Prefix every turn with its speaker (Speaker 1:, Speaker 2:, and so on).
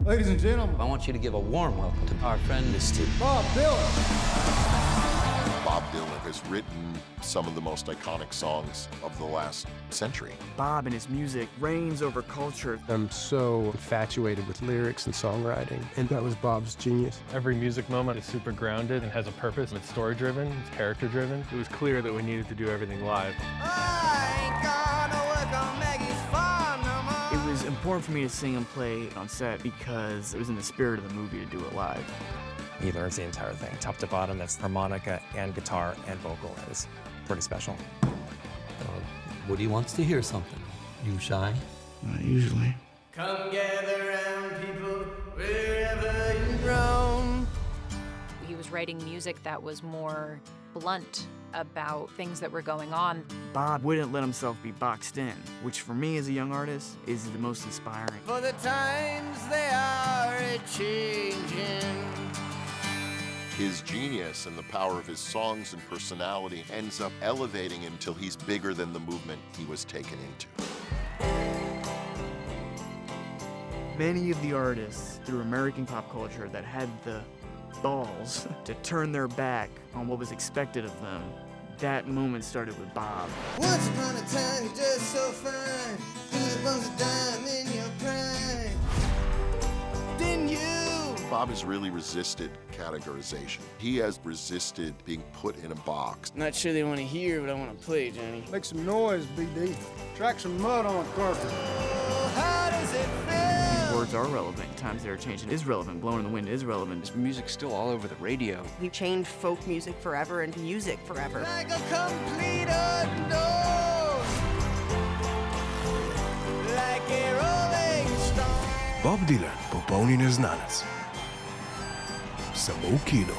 Speaker 1: Ladies and gentlemen,
Speaker 2: I want you to give a warm welcome to our friend, Mr.
Speaker 1: Bob Dylan.
Speaker 3: Bob Dylan has written some of the most iconic songs of the last century.
Speaker 4: Bob and his music reigns over culture.
Speaker 5: I'm so infatuated with lyrics and songwriting, and that was Bob's genius.
Speaker 6: Every music moment is super grounded and has a purpose. It's story-driven, it's character-driven. It was clear that we needed to do everything live.
Speaker 4: It was important for me to sing and play on set because it was in the spirit of the movie to do it live.
Speaker 7: He learns the entire thing, top to bottom. That's harmonica and guitar and vocal. It's pretty special.
Speaker 2: Woody wants to hear something. You shy?
Speaker 4: Not usually.
Speaker 8: Come gather round, people, wherever you roam.
Speaker 9: He was writing music that was more blunt about things that were going on.
Speaker 4: Bob wouldn't let himself be boxed in, which for me as a young artist is the most inspiring.
Speaker 8: For the times they are a-changing.
Speaker 3: His genius and the power of his songs and personality ends up elevating him till he's bigger than the movement he was taken into.
Speaker 4: Many of the artists through American pop culture that had the balls to turn their back on what was expected of them, that moment started with Bob.
Speaker 8: Once upon a time, you're just so fine. Good bones of dime in your prime. Didn't you?
Speaker 3: Bob has really resisted categorization. He has resisted being put in a box.
Speaker 8: Not sure they want to hear what I want to play, Johnny.
Speaker 1: Make some noise, BD. Track some mud on a carpet.
Speaker 8: Oh, how does it feel?
Speaker 4: Words are relevant. Times they are changing is relevant. Blowing in the wind is relevant.
Speaker 2: This music's still all over the radio.
Speaker 10: He changed folk music forever and music forever.
Speaker 8: Like a complete unknown. Like a rolling stone.
Speaker 11: Bob Dylan, Popolni Neznanec. Samo v kinu.